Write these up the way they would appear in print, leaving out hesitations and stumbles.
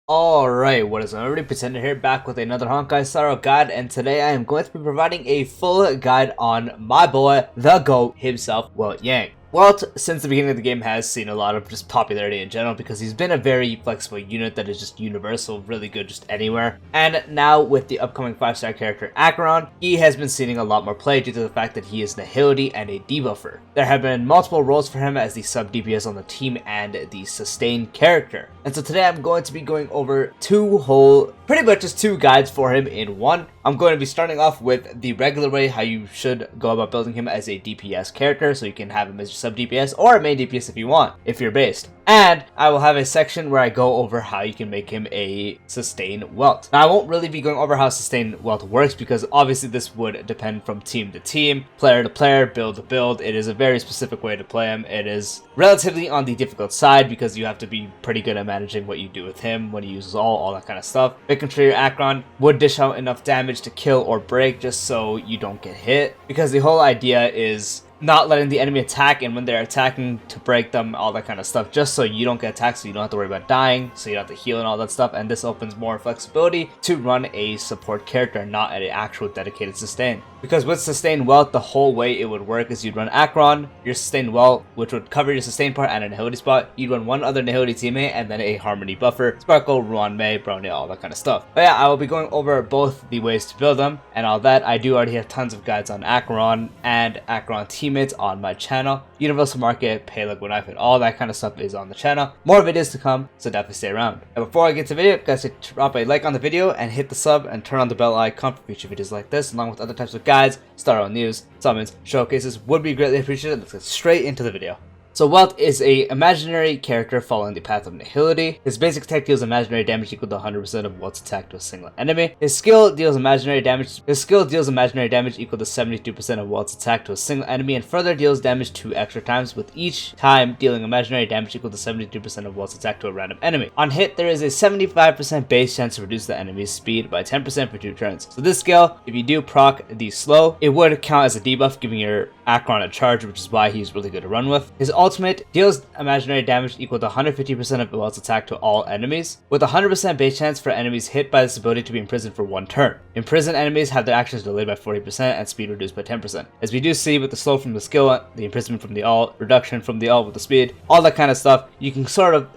Alright, what is already presented here, back with another Honkai Star guide, and today I am going to be providing a full guide on my boy, the GOAT himself, Welt Yang. Welt, since the beginning of the game, has seen a lot of just popularity in general because he's been a very flexible unit that is just universal, really good just anywhere. And now with the upcoming 5-star character Acheron, he has been seeing a lot more play due to the fact that he is Nihility and a debuffer. There have been multiple roles for him as the Sub-DPS on the team and the Sustain character. And so today I'm going to be going over pretty much just two guides for him in one. I'm going to be starting off with the regular way, how you should go about building him as a DPS character, so you can have him as your sub-DPS or a main DPS if you want, if you're based. And I will have a section where I go over how you can make him a Sustain Welt. Now I won't really be going over how Sustain Welt works because obviously this would depend from team to team, player to player, build to build. It is a very specific way to play him. It is relatively on the difficult side because you have to be pretty good at managing what you do with him, when he uses all that kind of stuff. Making sure your Acheron would dish out enough damage to kill or break just so you don't get hit, because the whole idea is not letting the enemy attack, and when they're attacking to break them, all that kind of stuff, just so you don't get attacked, so you don't have to worry about dying, so you don't have to heal and all that stuff. And this opens more flexibility to run a support character, not an actual dedicated sustain. Because with Sustain Welt, the whole way it would work is you'd run Acheron, your Sustain Welt, which would cover your sustain part and a Nihility spot. You'd run one other Nihility teammate and then a Harmony buffer, Sparkle, Ruan Mei, Brownie, all that kind of stuff. But yeah, I will be going over both the ways to build them and all that. I do already have tons of guides on Acheron and Acheron teammates on my channel. Universal Market, Payload, Knife, and all that kind of stuff is on the channel. More videos to come, so definitely stay around. And before I get to the video, guys, drop a like on the video and hit the sub and turn on the bell icon for future videos like this, along with other types of guides, Star news, summons, showcases would be greatly appreciated. Let's get straight into the video. So Welt is a imaginary character following the path of Nihility. His basic attack deals imaginary damage equal to 100% of Welt's attack to a single enemy. His skill deals imaginary damage equal to 72% of Welt's attack to a single enemy, and further deals damage 2 extra times, with each time dealing imaginary damage equal to 72% of Welt's attack to a random enemy. On hit, there is a 75% base chance to reduce the enemy's speed by 10% for 2 turns. So this skill, if you do proc the slow, it would count as a debuff, giving your Acheron a charge, which is why he's really good to run with. His ultimate deals imaginary damage equal to 150% of Welt's attack to all enemies, with a 100% base chance for enemies hit by this ability to be imprisoned for 1 turn. Imprisoned enemies have their actions delayed by 40% and speed reduced by 10%. As we do see with the slow from the skill, the imprisonment from the ult, reduction from the ult with the speed, all that kind of stuff, you can sort of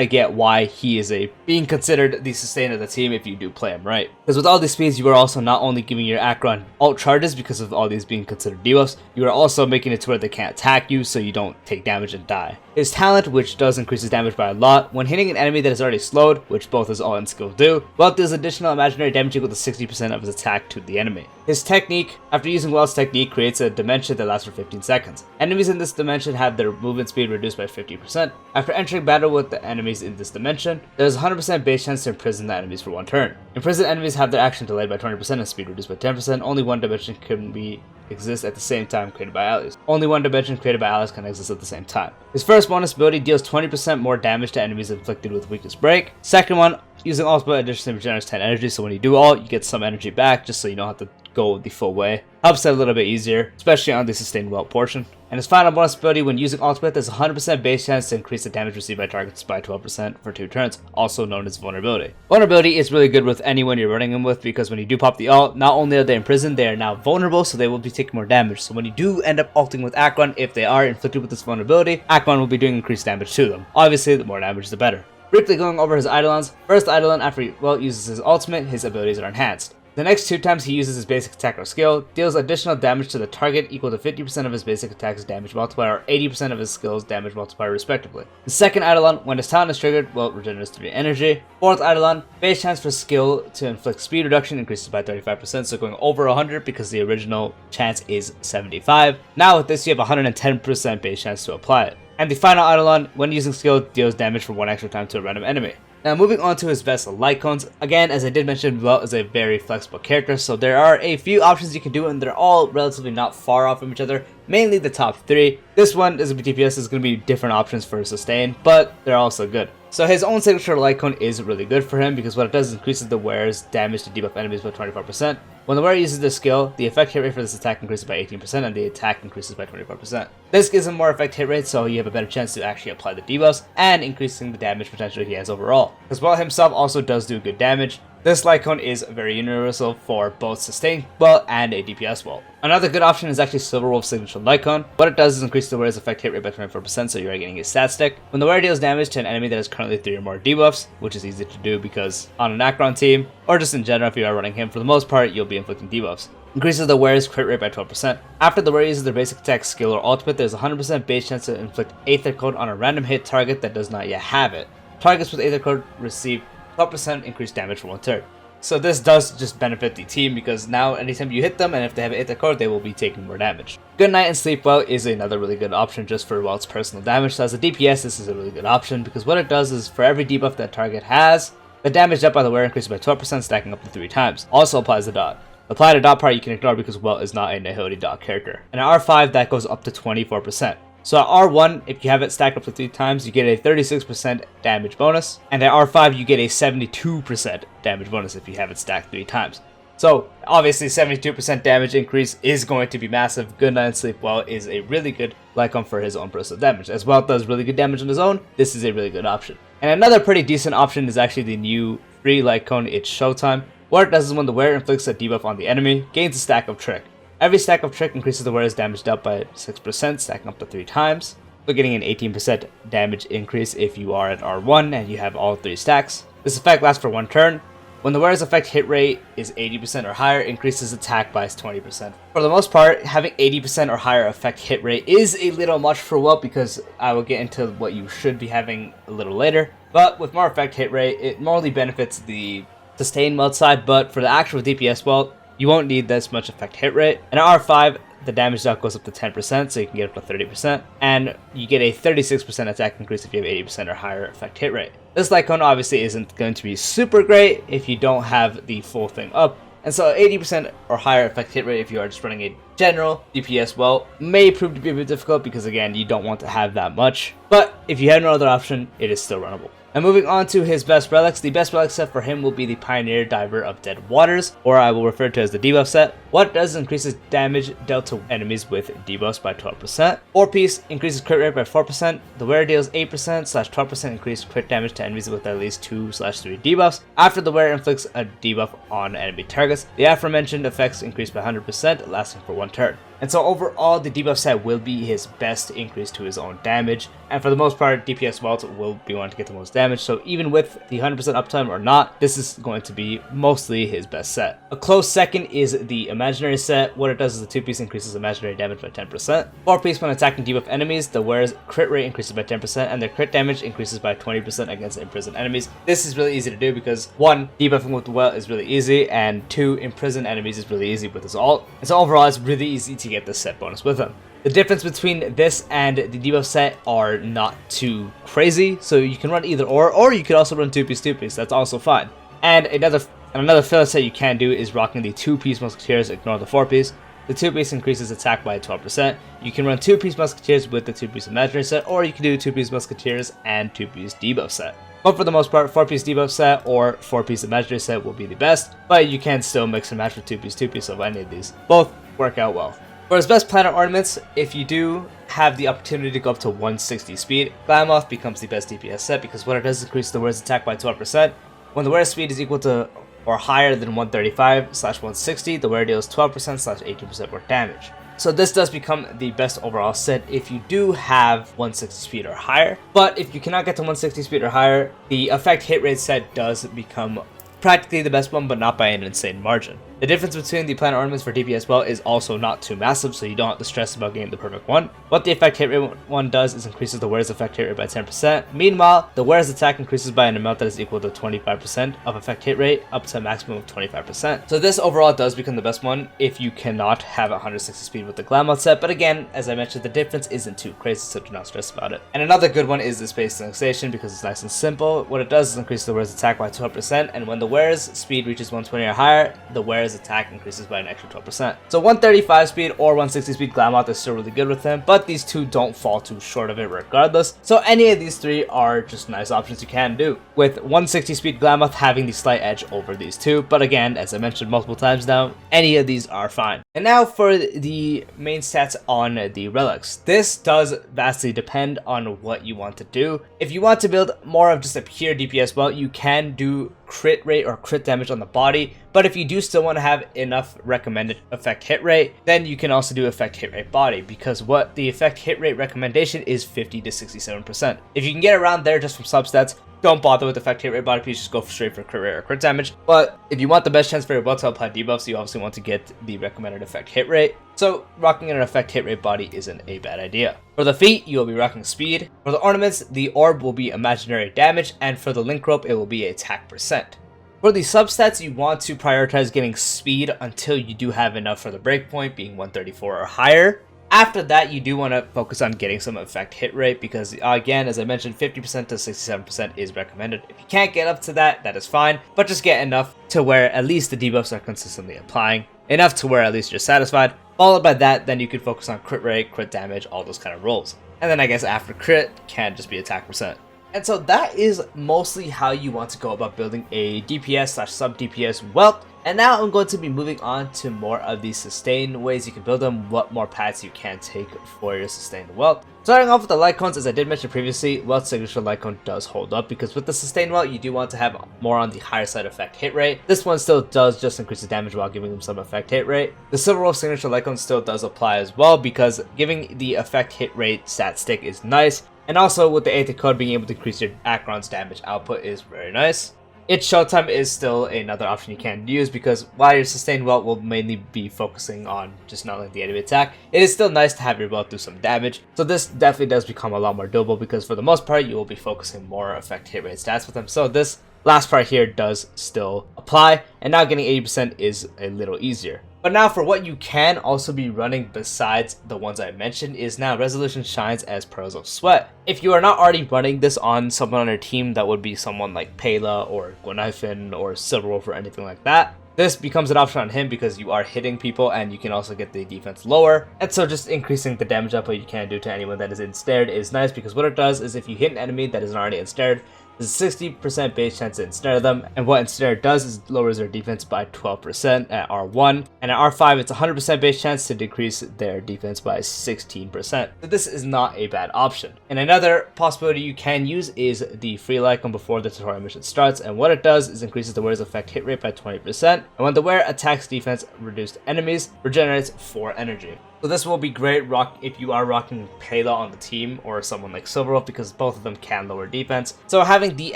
get why he is being considered the sustain of the team if you do play him right. Because with all these speeds, you are also not only giving your Acheron ult charges because of all these being considered debuffs, you are also making it to where they can't attack you so you don't take damage and die. His talent, which does increase his damage by a lot, when hitting an enemy that is already slowed, which both his ult and skill do, Welt deals additional imaginary damage equal to 60% of his attack to the enemy. His technique, after using Welt's technique, creates a dimension that lasts for 15 seconds. Enemies in this dimension have their movement speed reduced by 50%. After entering battle with the enemies in this dimension, there is a 100% base chance to imprison the enemies for 1 turn. Imprisoned enemies have their action delayed by 20% and speed reduced by 10%. Only one dimension can exist at the same time created by allies. Only one dimension created by allies can exist at the same time. His first bonus ability deals 20% more damage to enemies inflicted with weakest break. Second one, using ultimate additionally regenerates 10 energy, so when you do ult, you get some energy back just so you don't have to go the full way. Helps it a little bit easier, especially on the Sustain Welt portion. And his final bonus ability, when using ultimate, there's a 100% base chance to increase the damage received by targets by 12% for 2 turns, also known as vulnerability. Vulnerability is really good with anyone you're running him with, because when you do pop the ult, not only are they imprisoned, they are now vulnerable, so they will be taking more damage. So when you do end up ulting with Acheron, if they are inflicted with this vulnerability, Acheron will be doing increased damage to them. Obviously, the more damage, the better. Briefly going over his Eidolons. First Eidolon, after Welt uses his ultimate, his abilities are enhanced. The next 2 times he uses his basic attack or skill, deals additional damage to the target equal to 50% of his basic attack's damage multiplier or 80% of his skill's damage multiplier respectively. The second Eidolon, when his talent is triggered, Welt regenerates 3 energy. Fourth Eidolon, base chance for skill to inflict speed reduction increases by 35%, so going over 100 because the original chance is 75. Now with this you have 110% base chance to apply it. And the final Eidolon, when using skill, deals damage for 1 extra time to a random enemy. Now moving on to his vessel lightcones. Again, as I did mention, Welt is a very flexible character, so there are a few options you can do, and they're all relatively not far off from each other, mainly the top 3. This one, as a DPS, is going to be different options for sustain, but they're also good. So his own signature light cone is really good for him because what it does is increases the wearer's damage to debuff enemies by 24%. When the wearer uses this skill, the effect hit rate for this attack increases by 18% and the attack increases by 24%. This gives him more effect hit rate, so you have a better chance to actually apply the debuffs and increasing the damage potential he has overall. As well, himself also does do good damage. This light cone is very universal for both Sustain Welt and a DPS Welt. Another good option is actually Silver Wolf's signature light cone. What it does is increase the wearer's effect hit rate by 24%, so you are getting a stat stick. When the wearer deals damage to an enemy that has currently 3 or more debuffs, which is easy to do because on an Acheron team, or just in general if you are running him, for the most part you'll be inflicting debuffs. Increases the wearer's crit rate by 12%. After the wearer uses their basic attack, skill, or ultimate, there's a 100% base chance to inflict Aether Code on a random hit target that does not yet have it. Targets with Aether Code receive 12% increased damage for 1 turn. So this does just benefit the team because now anytime you hit them and if they have an Aether Code, they will be taking more damage. Good Night and Sleep Well is another really good option just for Welt's personal damage. So as a DPS, this is a really good option because what it does is for every debuff that target has, the damage dealt by the wearer increases by 12%, stacking up to 3 times. Also applies the dot. Apply the dot part you can ignore because Welt is not a Nihility dot character. And at R5 that goes up to 24%. So at R1, if you have it stacked up to 3 times, you get a 36% damage bonus. And at R5, you get a 72% damage bonus if you have it stacked 3 times. So obviously 72% damage increase is going to be massive. Good Night and Sleep Well is a really good light cone for his own personal damage. As Welt does really good damage on his own, this is a really good option. And another pretty decent option is actually the new free light cone, It's Showtime. What it does is when the wearer inflicts a debuff on the enemy, gains a stack of Trick. Every stack of Trick increases the wearer's damage dealt by 6%, stacking up to 3 times. So getting an 18% damage increase if you are at R1 and you have all 3 stacks. This effect lasts for 1 turn. When the wearer's effect hit rate is 80% or higher, increases attack by 20%. For the most part, having 80% or higher effect hit rate is a little much for Welt because I will get into what you should be having a little later. But with more effect hit rate, it mostly benefits the Sustain Welt side, but for the actual DPS Welt, you won't need this much effect hit rate. And at R5, the damage dealt goes up to 10%, so you can get up to 30%. And you get a 36% attack increase if you have 80% or higher effect hit rate. This light cone obviously isn't going to be super great if you don't have the full thing up. And so 80% or higher effect hit rate if you are just running a general DPS Welt may prove to be a bit difficult because again, you don't want to have that much. But if you have no other option, it is still runnable. And moving on to his best relics, the best relic set for him will be the Pioneer Diver of Dead Waters, or I will refer to as the debuff set. What it does is increases damage dealt to enemies with debuffs by 12%. 4-piece increases crit rate by 4%. The wearer deals 8%/12% increased crit damage to enemies with at least 2/3 debuffs. After the wearer inflicts a debuff on enemy targets, the aforementioned effects increase by 100%, lasting for 1 turn. And so overall, the debuff set will be his best increase to his own damage. And for the most part, DPS Welt will be wanting to get the most damage. So even with the 100% uptime or not, this is going to be mostly his best set. A close second is the Imaginary set. What it does is the 2-piece increases imaginary damage by 10%. 4-piece when attacking debuff enemies, the wearer's crit rate increases by 10% and their crit damage increases by 20% against imprisoned enemies. This is really easy to do because 1, debuffing with the Welt is really easy, and 2, imprison enemies is really easy with his ult. And so overall, it's really easy to get this set bonus with him. The difference between this and the debuff set are not too crazy, so you can run either or you could also run 2-piece, that's also fine. And another filler set you can do is rocking the 2-piece Musketeers, ignore the 4-piece. The 2-piece increases attack by 12%. You can run 2-piece Musketeers with the 2-piece Imaginary set, or you can do 2-piece Musketeers and 2-piece debuff set. But for the most part, 4-piece debuff set or 4-piece Imaginary set will be the best, but you can still mix and match with 2-piece, so any of these. Both work out well. For his best planet ornaments, if you do have the opportunity to go up to 160 speed, Glamoth becomes the best DPS set because what it does is increase the wearer's attack by 12%. When the wearer's speed is equal to or higher than 135/160, the wearer deals 12%/18% more damage. So this does become the best overall set if you do have 160 speed or higher. But if you cannot get to 160 speed or higher, the effect hit rate set does become practically the best one, but not by an insane margin. The difference between the planet ornaments for DPS Welt is also not too massive, so you don't have to stress about getting the perfect one. What the effect hit rate one does is increases the wearer's effect hit rate by 10%. Meanwhile, the wearer's attack increases by an amount that is equal to 25% of effect hit rate, up to a maximum of 25%. So this overall does become the best one if you cannot have 160 speed with the Glamoth set, but again, as I mentioned, the difference isn't too crazy, so do not stress about it. And another good one is the Space Annexation because it's nice and simple. What it does is increase the wearer's attack by 12%, and when the wearer's speed reaches 120 or higher, the wearer's his attack increases by an extra 12%. So 135 speed or 160 speed Glamoth is still really good with him, but these two don't fall too short of it regardless. So any of these three are just nice options you can do, with 160 speed Glamoth having the slight edge over these two. But again, as I mentioned multiple times now, any of these are fine. And now for the main stats on the relics. This does vastly depend on what you want to do. If you want to build more of just a pure DPS welt, you can do crit rate or crit damage on the body, but if you do still want to have enough recommended effect hit rate, then you can also do effect hit rate body, because what the effect hit rate recommendation is 50 to 67%. If you can get around there just from substats, don't bother with effect hit rate body, please just go straight for crit rate or crit damage. But if you want the best chance for your belt to apply debuffs, you obviously want to get the recommended effect hit rate. So rocking an effect hit rate body isn't a bad idea. For the feet, you will be rocking speed. For the ornaments, the orb will be imaginary damage, and for the link rope, it will be attack percent. For the substats, you want to prioritize getting speed until you do have enough for the breakpoint, being 134 or higher. After that, you do want to focus on getting some effect hit rate because, again, as I mentioned, 50% to 67% is recommended. If you can't get up to that, that is fine, but just get enough to where at least the debuffs are consistently applying. Enough to where at least you're satisfied. Followed by that, then you can focus on crit rate, crit damage, all those kind of rolls. And then I guess after crit, can just be attack percent. And so that is mostly how you want to go about building a DPS / sub-DPS welt. And now I'm going to be moving on to more of the sustain ways you can build them, what more paths you can take for your sustained welt. Starting off with the lightcones, as I did mention previously, Welt's signature lightcone does hold up because with the sustained welt, you do want to have more on the higher side effect hit rate. This one still does just increase the damage while giving them some effect hit rate. The Silver Wolf signature lightcone still does apply as well because giving the effect hit rate stat stick is nice. And also with the Aether code, being able to increase your Acheron's damage output is very nice. Its showtime is still another option you can use because while your sustained welt will mainly be focusing on just not letting the enemy attack, it is still nice to have your welt do some damage. So this definitely does become a lot more doable because for the most part you will be focusing more effect hit rate stats with them. So this last part here does still apply, and now getting 80% is a little easier. But now for what you can also be running besides the ones I mentioned is now Resolution Shines as Pearls of Sweat. If you are not already running this on someone on your team, that would be someone like Pela or Gwenifin or Silverwolf or anything like that. This becomes an option on him because you are hitting people and you can also get the defense lower. And so just increasing the damage output you can do to anyone that is ensnared is nice because what it does is if you hit an enemy that isn't already ensnared, there's a 60% base chance to ensnare them, and what ensnare does is lowers their defense by 12% at R1, and at R5 it's 100% base chance to decrease their defense by 16%. So this is not a bad option. And another possibility you can use is the free icon before the tutorial mission starts, and what it does is increases the wearer's effect hit rate by 20%, and when the wearer attacks defense reduced enemies, regenerates 4 energy. So this will be great if you are rocking Pela on the team or someone like Silverwolf because both of them can lower defense. So having the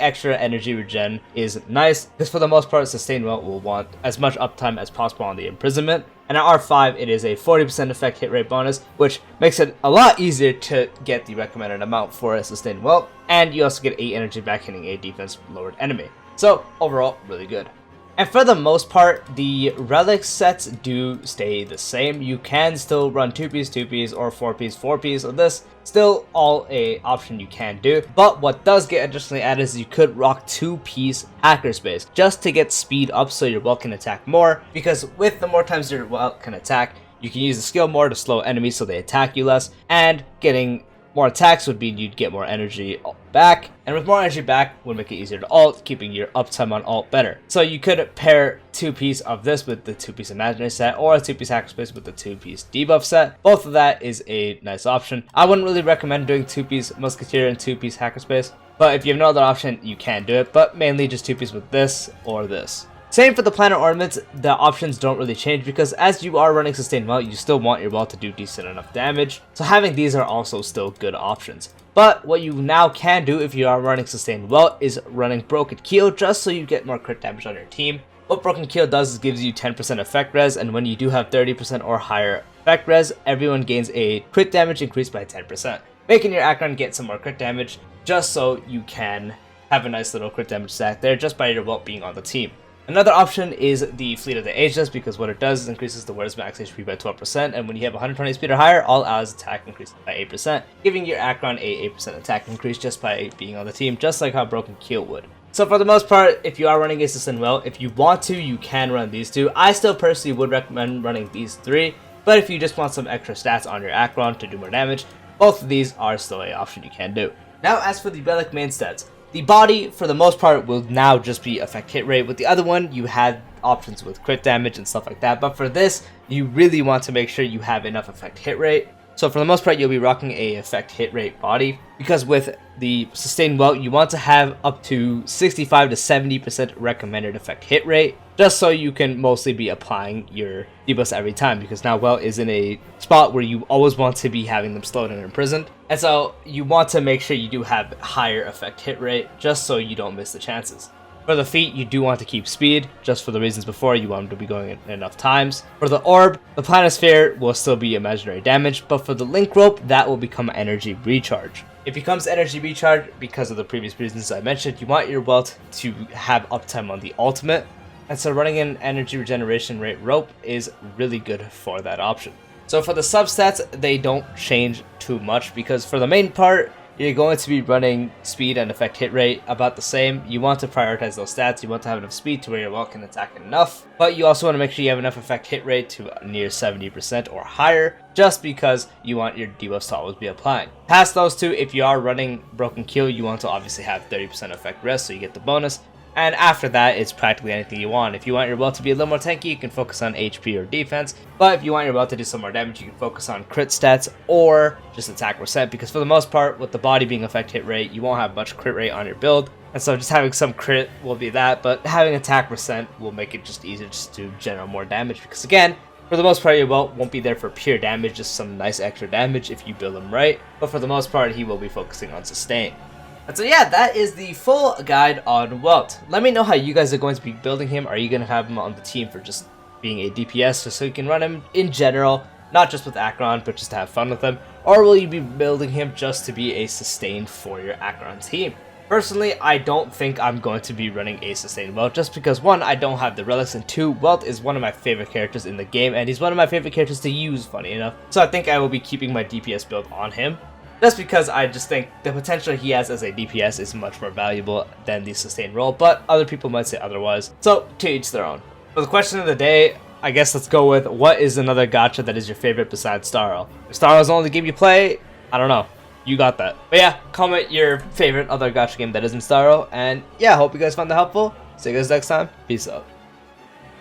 extra energy regen is nice because for the most part Sustained Welt will want as much uptime as possible on the imprisonment. And at R5 it is a 40% effect hit rate bonus, which makes it a lot easier to get the recommended amount for a Sustained Welt. And you also get 8 energy back hitting a defense lowered enemy. So overall, really good. And for the most part, the relic sets do stay the same. You can still run 2-piece, 2-piece, or 4-piece, 4-piece, so this still all a option you can do. But what does get additionally added is you could rock 2-piece hackerspace just to get speed up so your welt can attack more, because with the more times your welt can attack, you can use the skill more to slow enemies so they attack you less, and getting more attacks would mean you'd get more energy back, and with more energy back would make it easier to ult, keeping your uptime on ult better. So you could pair 2-piece of this with the 2-piece imaginary set, or a 2-piece hackerspace with the 2-piece debuff set. Both of that is a nice option. I wouldn't really recommend doing 2-piece musketeer and 2-piece hackerspace, but if you have no other option, you can do it, but mainly just 2-piece with this or this. Same for the planet ornaments, the options don't really change because as you are running Sustained Welt, you still want your welt to do decent enough damage, so having these are also still good options. But what you now can do if you are running Sustained Welt is running Broken Keel just so you get more crit damage on your team. What Broken Keel does is gives you 10% effect res, and when you do have 30% or higher effect res, everyone gains a crit damage increase by 10%, making your Acheron get some more crit damage just so you can have a nice little crit damage stack there just by your welt being on the team. Another option is the Fleet of the Ageless because what it does is increases the wearer's max HP by 12%, and when you have 120 speed or higher, all allies attack increases by 8%, giving your Acheron a 8% attack increase just by being on the team, just like how Broken Keel would. So for the most part, if you are running a Sustain Welt, if you want to, you can run these two. I still personally would recommend running these three, but if you just want some extra stats on your Acheron to do more damage, both of these are still an option you can do. Now as for the relic main stats, the body for the most part will now just be effect hit rate. With the other one, you had options with crit damage and stuff like that, but for this, you really want to make sure you have enough effect hit rate. So for the most part, you'll be rocking a effect hit rate body, because with the Sustain Welt, you want to have up to 65 to 70% recommended effect hit rate, just so you can mostly be applying your debuffs every time, because now Welt is in a spot where you always want to be having them slowed and imprisoned, and so you want to make sure you do have higher effect hit rate, just so you don't miss the chances. For the feet, you do want to keep speed, just for the reasons before, you want them to be going enough times. For the orb, the planisphere will still be imaginary damage, but for the link rope, that will become energy recharge. It becomes energy recharge because of the previous reasons I mentioned. You want your Welt to have uptime on the ultimate, and so running an energy regeneration rate rope is really good for that option. So for the substats, they don't change too much, because for the main part, you're going to be running speed and effect hit rate about the same. You want to prioritize those stats. You want to have enough speed to where your Welt can attack enough, but you also want to make sure you have enough effect hit rate to near 70% or higher, just because you want your debuffs to always be applying. Past those two, if you are running Broken Keel, you want to obviously have 30% effect rest, so you get the bonus. And after that, it's practically anything you want. If you want your Welt to be a little more tanky, you can focus on HP or defense. But if you want your Welt to do some more damage, you can focus on crit stats or just attack percent. Because for the most part, with the body being effect hit rate, you won't have much crit rate on your build. And so just having some crit will be that. But having attack percent will make it just easier just to generate more damage. Because again, for the most part, your Welt won't be there for pure damage, just some nice extra damage if you build him right. But for the most part, he will be focusing on sustain. And so yeah, that is the full guide on Welt. Let me know how you guys are going to be building him. Are you going to have him on the team for just being a DPS, just so you can run him in general, not just with Acheron, but just to have fun with him? Or will you be building him just to be a sustain for your Acheron team? Personally, I don't think I'm going to be running a Sustain Welt, just because 1, I don't have the relics, and 2, Welt is one of my favorite characters in the game, and he's one of my favorite characters to use, funny enough. So I think I will be keeping my DPS build on him, just because I just think the potential he has as a DPS is much more valuable than the Sustain role, but other people might say otherwise, so to each their own. For the question of the day, I guess let's go with, what is another gacha that is your favorite besides Starro? If Starro is the only game you play, I don't know. You got that. But yeah, comment your favorite other gacha game that isn't Starro, and yeah, hope you guys found that helpful. See you guys next time. Peace out.